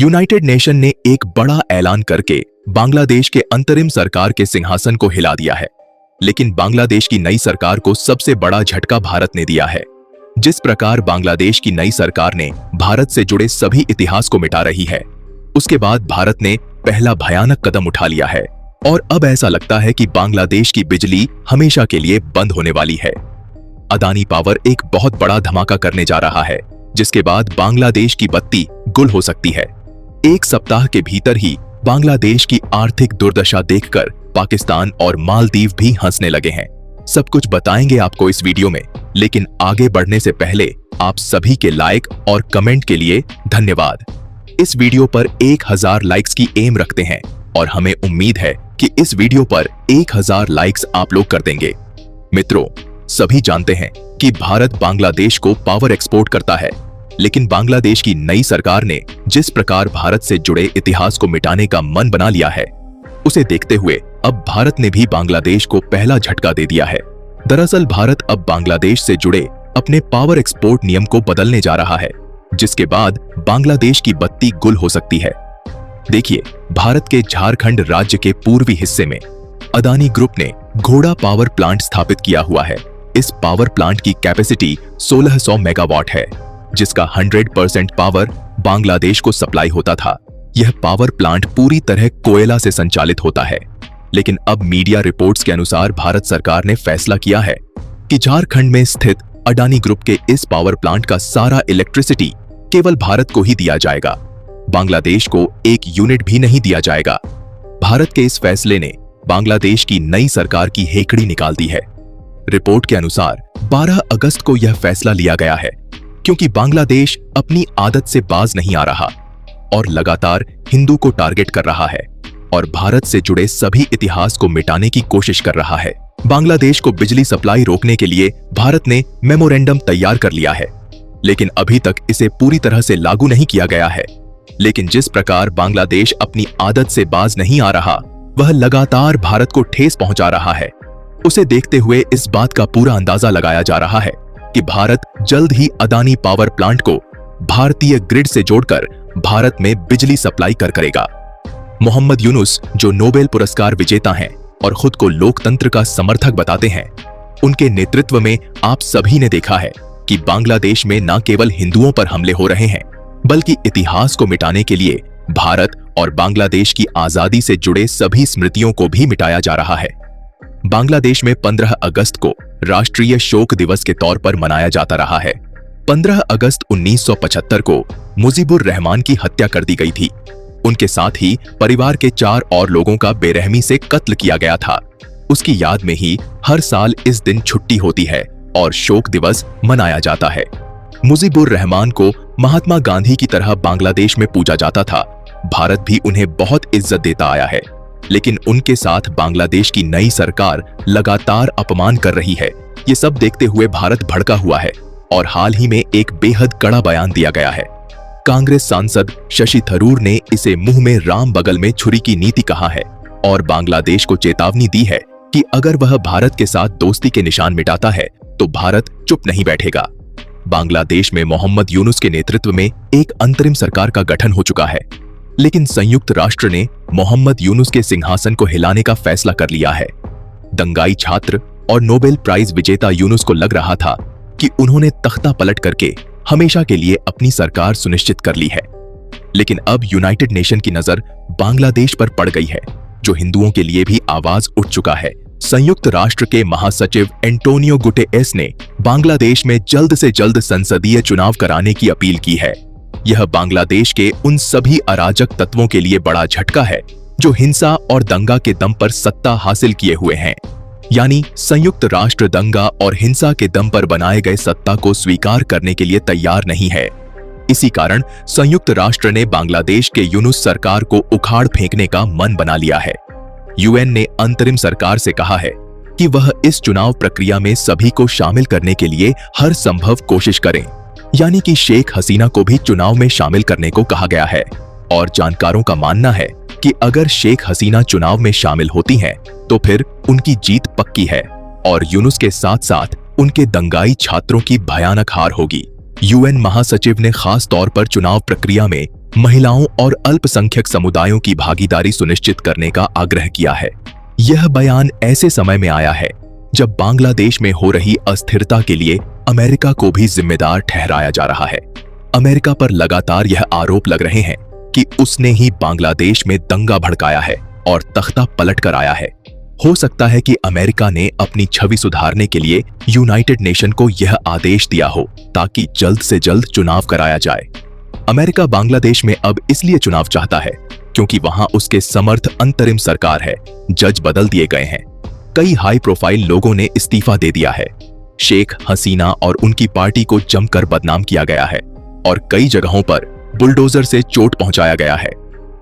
United nation ने एक बड़ा ऐलान करके बांग्लादेश के अंतरिम सरकार के सिंहासन को हिला दिया है। लेकिन बांग्लादेश की नई सरकार को सबसे बड़ा झटका भारत ने दिया है। जिस प्रकार बांग्लादेश की नई सरकार ने भारत से जुड़े सभी इतिहास को मिटा रही है, उसके बाद भारत ने पहला भयानक कदम उठा लिया है और अब ऐसा लगता है कि बांग्लादेश की बिजली हमेशा के लिए बंद होने वाली है। अदानी पावर एक बहुत बड़ा धमाका करने जा रहा है, जिसके बाद बांग्लादेश की बत्ती गुल हो सकती है। एक सप्ताह के भीतर ही बांग्लादेश की आर्थिक दुर्दशा देखकर पाकिस्तान और मालदीव भी हंसने लगे हैं। सब कुछ बताएंगे आपको इस वीडियो में, लेकिन आगे बढ़ने से पहले आप सभी के लाइक और कमेंट के लिए धन्यवाद। इस वीडियो पर 1000 लाइक्स की एम रखते हैं और हमें उम्मीद है कि इस वीडियो पर 1000 लाइक्स आप लोग कर देंगे। मित्रों, सभी जानते हैं कि भारत बांग्लादेश को पावर एक्सपोर्ट करता है, लेकिन बांग्लादेश की नई सरकार ने जिस प्रकार भारत से जुड़े इतिहास को मिटाने का मन बना लिया है, उसे देखते हुए अब भारत ने भी बांग्लादेश को पहला झटका दे दिया है। दरअसल भारत अब बांग्लादेश से जुड़े अपने पावर एक्सपोर्ट नियम को बदलने जा रहा है, जिसके बाद बांग्लादेश की बत्ती गुल हो सकती है। देखिए, भारत के झारखंड राज्य के पूर्वी हिस्से में अदानी ग्रुप ने घोड़ा पावर प्लांट स्थापित किया हुआ है। इस पावर प्लांट की कैपेसिटी 1600 मेगावाट है, जिसका 100% पावर बांग्लादेश को सप्लाई होता था। यह पावर प्लांट पूरी तरह कोयला से संचालित होता है, लेकिन अब मीडिया रिपोर्ट्स के अनुसार भारत सरकार ने फैसला किया है कि झारखंड में स्थित अडानी ग्रुप के इस पावर प्लांट का सारा इलेक्ट्रिसिटी केवल भारत को ही दिया जाएगा। बांग्लादेश को एक यूनिट भी नहीं दिया जाएगा। भारत के इस फैसले ने बांग्लादेश की नई सरकार की हेकड़ी निकाल दी है। रिपोर्ट के अनुसार 12 अगस्त को यह फैसला लिया गया है, क्योंकि बांग्लादेश अपनी आदत से बाज नहीं आ रहा और लगातार हिंदू को टारगेट कर रहा है और भारत से जुड़े सभी इतिहास को मिटाने की कोशिश कर रहा है। बांग्लादेश को बिजली सप्लाई रोकने के लिए भारत ने मेमोरेंडम तैयार कर लिया है, लेकिन अभी तक इसे पूरी तरह से लागू नहीं किया गया है। लेकिन जिस प्रकार बांग्लादेश अपनी आदत से बाज नहीं आ रहा, वह लगातार भारत को ठेस पहुंचा रहा है। उसे देखते हुए इस बात का पूरा अंदाजा लगाया जा रहा है कि भारत जल्द ही अदानी पावर प्लांट को भारतीय ग्रिड से जोड़कर भारत में बिजली सप्लाई करेगा। मोहम्मद यूनुस, जो नोबेल पुरस्कार विजेता हैं और खुद को लोकतंत्र का समर्थक बताते हैं, उनके नेतृत्व में आप सभी ने देखा है कि बांग्लादेश में न केवल हिंदुओं पर हमले हो रहे हैं, बल्कि इतिहास को मिटाने के लिए भारत और बांग्लादेश की आजादी से जुड़े सभी स्मृतियों को भी मिटाया जा रहा है। बांग्लादेश में 15 अगस्त को राष्ट्रीय शोक दिवस के तौर पर मनाया जाता रहा है। 15 अगस्त 1975 को मुजीबुर रहमान की हत्या कर दी गई थी। उनके साथ ही परिवार के 4 और लोगों का बेरहमी से कत्ल किया गया था। उसकी याद में ही हर साल इस दिन छुट्टी होती है और शोक दिवस मनाया जाता है। मुजीबुर रहमान को महात्मा गांधी की तरह बांग्लादेश में पूजा जाता था। भारत भी उन्हें बहुत इज्जत देता आया है, लेकिन उनके साथ बांग्लादेश की नई सरकार लगातार अपमान कर रही है। ये सब देखते हुए भारत भड़का हुआ है और हाल ही में एक बेहद कड़ा बयान दिया गया है। कांग्रेस सांसद शशि थरूर ने इसे मुंह में राम बगल में छुरी की नीति कहा है और बांग्लादेश को चेतावनी दी है कि अगर वह भारत के साथ दोस्ती के निशान मिटाता है तो भारत चुप नहीं बैठेगा। बांग्लादेश में मोहम्मद यूनुस के नेतृत्व में एक अंतरिम सरकार का गठन हो चुका है, लेकिन संयुक्त राष्ट्र ने मोहम्मद यूनुस के सिंहासन को हिलाने का फैसला कर लिया है। दंगाई छात्र और नोबेल प्राइज विजेता यूनुस को लग रहा था कि उन्होंने तख्ता पलट करके हमेशा के लिए अपनी सरकार सुनिश्चित कर ली है, लेकिन अब यूनाइटेड नेशन की नजर बांग्लादेश पर पड़ गई है, जो हिंदुओं के लिए भी आवाज उठ चुका है। संयुक्त राष्ट्र के महासचिव एंटोनियो गुटेरेस ने बांग्लादेश में जल्द से जल्द संसदीय चुनाव कराने की अपील की है। यह बांग्लादेश के उन सभी अराजक तत्वों के लिए बड़ा झटका है जो हिंसा और दंगा के दम पर सत्ता हासिल किए हुए हैं। यानी संयुक्त राष्ट्र दंगा और हिंसा के दम पर बनाए गए सत्ता को स्वीकार करने के लिए तैयार नहीं है। इसी कारण संयुक्त राष्ट्र ने बांग्लादेश के यूनुस सरकार को उखाड़ फेंकने का मन बना लिया है। यूएन ने अंतरिम सरकार से कहा है कि वह इस चुनाव प्रक्रिया में सभी को शामिल करने के लिए हर संभव कोशिश करें। यानी कि शेख हसीना को भी चुनाव में शामिल करने को कहा गया है और जानकारों का मानना है कि अगर शेख हसीना चुनाव में शामिल होती हैं, तो फिर उनकी जीत पक्की है और यूनुस के साथ साथ उनके दंगाई छात्रों की भयानक हार होगी। यूएन महासचिव ने खास तौर पर चुनाव प्रक्रिया में महिलाओं और अल्पसंख्यक समुदायों की भागीदारी सुनिश्चित करने का आग्रह किया है। यह बयान ऐसे समय में आया है जब बांग्लादेश में हो रही अस्थिरता के लिए अमेरिका को भी जिम्मेदार ठहराया जा रहा है। अमेरिका पर लगातार यह आरोप लग रहे हैं कि उसने ही बांग्लादेश में दंगा भड़काया है और तख्ता पलट कर आया है। हो सकता है कि अमेरिका ने अपनी छवि सुधारने के लिए यूनाइटेड नेशन को यह आदेश दिया हो ताकि जल्द से जल्द चुनाव कराया जाए। अमेरिका बांग्लादेश में अब इसलिए चुनाव चाहता है क्योंकि वहां उसके समर्थ अंतरिम सरकार है। जज बदल दिए गए हैं। कई हाई प्रोफाइल लोगों ने इस्तीफा दे दिया है। शेख हसीना और उनकी पार्टी को जमकर बदनाम किया गया है और कई जगहों पर बुलडोजर से चोट पहुंचाया गया है।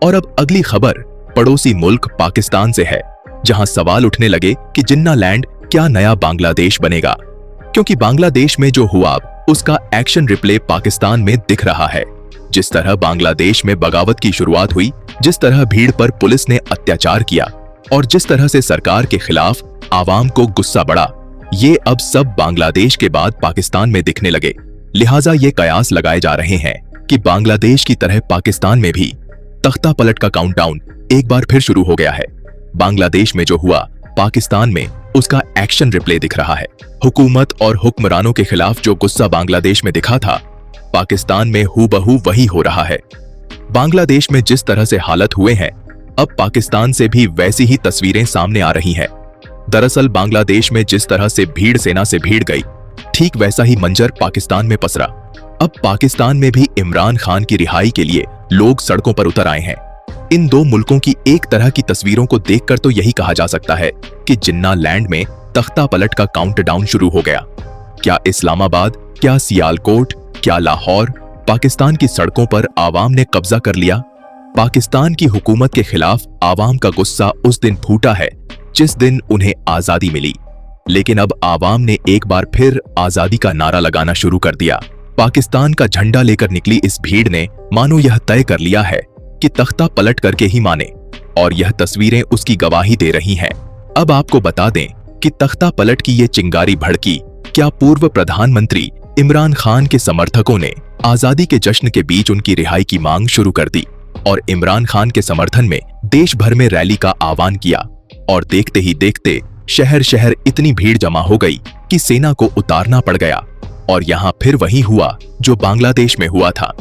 और अब अगली खबर पड़ोसी मुल्क पाकिस्तान से है, जहां सवाल उठने लगे कि जिन्ना लैंड क्या नया बांग्लादेश बनेगा, क्योंकि बांग्लादेश में जो हुआ उसका एक्शन रिप्ले पाकिस्तान में दिख रहा है। जिस तरह बांग्लादेश में बगावत की शुरुआत हुई, जिस तरह भीड़ पर पुलिस ने अत्याचार किया और जिस तरह से सरकार के खिलाफ आवाम को गुस्सा बढ़ा, ये अब सब बांग्लादेश के बाद पाकिस्तान में दिखने लगे। लिहाजा ये कयास लगाए जा रहे हैं कि बांग्लादेश की तरह पाकिस्तान में भी तख्ता पलट का काउंटडाउन एक बार फिर शुरू हो गया है। बांग्लादेश में जो हुआ, पाकिस्तान में उसका एक्शन रिप्ले दिख रहा है। हुकूमत और हुक्मरानों के खिलाफ जो गुस्सा बांग्लादेश में दिखा था, पाकिस्तान में हूबहू वही हो रहा है। बांग्लादेश में जिस तरह से हालत हुए हैं, अब पाकिस्तान से भी वैसी ही तस्वीरें सामने आ रही हैं। दरअसल बांग्लादेश में जिस तरह से भीड़ सेना से भीड़ गई, ठीक वैसा ही मंजर पाकिस्तान में पसरा। अब पाकिस्तान में भी इमरान खान की रिहाई के लिए लोग सड़कों पर उतर आए हैं। इन दो मुल्कों की एक तरह की तस्वीरों को देखकर तो यही कहा जा सकता है कि जिन्ना लैंड में तख्ता पलट का काउंटडाउन शुरू हो गया। क्या इस्लामाबाद, क्या सियालकोट, क्या लाहौर, पाकिस्तान की सड़कों पर आवाम ने कब्जा कर लिया? पाकिस्तान की हुकूमत के खिलाफ आवाम का गुस्सा उस दिन फूटा है जिस दिन उन्हें आजादी मिली। लेकिन अब आवाम ने एक बार फिर आजादी का नारा लगाना शुरू कर दिया। पाकिस्तान का झंडा लेकर निकली इस भीड़ ने मानो यह तय कर लिया है कि तख्ता पलट करके ही माने, और यह तस्वीरें उसकी गवाही दे रही हैं। अब आपको बता दें कि तख्ता पलट की ये चिंगारी भड़की, क्या पूर्व प्रधानमंत्री इमरान खान के समर्थकों ने आजादी के जश्न के बीच उनकी रिहाई की मांग शुरू कर दी और इमरान खान के समर्थन में देश भर में रैली का आह्वान किया। और देखते ही देखते शहर शहर इतनी भीड़ जमा हो गई कि सेना को उतारना पड़ गया। और यहाँ फिर वही हुआ जो बांग्लादेश में हुआ था।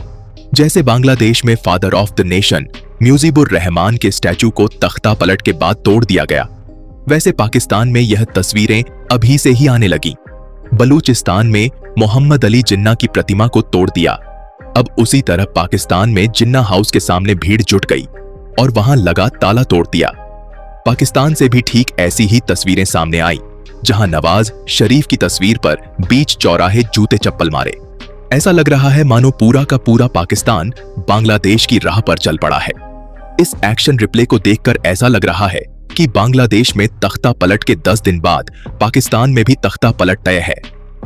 जैसे बांग्लादेश में father of the nation Mujibur Rahman के स्टैचू को तख्ता पलट के बाद तोड़ दिया गया, वैसे पाकिस्तान में यह तस्वीरें अभी से ही आने लगी। बलूचिस्तान में मोहम्मद अली जिन्ना की प्रतिमा को तोड़ दिया। अब उसी तरह पाकिस्तान में जिन्ना हाउस के सामने भीड़ जुट गई और वहां लगा ताला तोड़ दिया। पाकिस्तान से भी ठीक ऐसी ही तस्वीरें सामने आई, जहां नवाज शरीफ की तस्वीर पर बीच चौराहे जूते चप्पल मारे। ऐसा लग रहा है मानो पूरा का पूरा पाकिस्तान बांग्लादेश की राह पर चल पड़ा है। इस एक्शन रिप्ले को देखकर ऐसा लग रहा है कि बांग्लादेश में तख्ता पलट के 10 दिन बाद पाकिस्तान में भी तख्ता पलट तय है।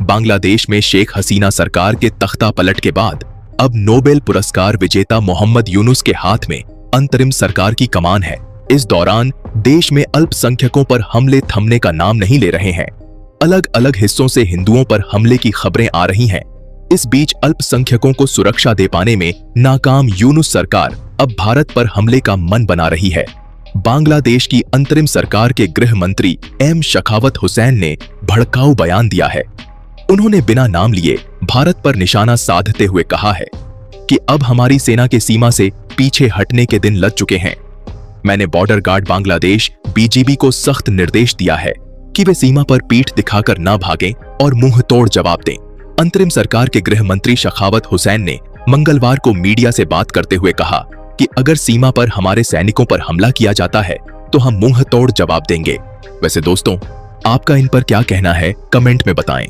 बांग्लादेश में शेख हसीना सरकार के तख्ता पलट के बाद अब नोबेल पुरस्कार विजेता मोहम्मद यूनुस के हाथ में अंतरिम सरकार की कमान है। इस दौरान देश में अल्पसंख्यकों पर हमले थमने का नाम नहीं ले रहे हैं। अलग अलग हिस्सों से हिंदुओं पर हमले की खबरें आ रही हैं। इस बीच अल्पसंख्यकों को सुरक्षा दे पाने में नाकाम यूनुस सरकार अब भारत पर हमले का मन बना रही है। बांग्लादेश की अंतरिम सरकार के गृह मंत्री एम शखावत हुसैन ने भड़काऊ बयान दिया है। उन्होंने बिना नाम लिए भारत पर निशाना साधते हुए कहा है कि अब हमारी सेना के सीमा से पीछे हटने के दिन लग चुके हैं। मैंने बॉर्डर गार्ड बांग्लादेश बीजीबी को सख्त निर्देश दिया है कि वे सीमा पर पीठ दिखाकर न भागें और मुंह तोड़ जवाब दें। अंतरिम सरकार के गृह मंत्री शखावत हुसैन ने मंगलवार को मीडिया से बात करते हुए कहा कि अगर सीमा पर हमारे सैनिकों पर हमला किया जाता है तो हम मुंह तोड़ जवाब देंगे। वैसे दोस्तों, आपका इन पर क्या कहना है, कमेंट में बताएं।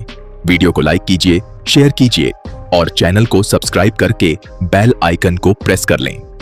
वीडियो को लाइक कीजिए, शेयर कीजिए और चैनल को सब्सक्राइब करके बेल आइकन को प्रेस कर लें।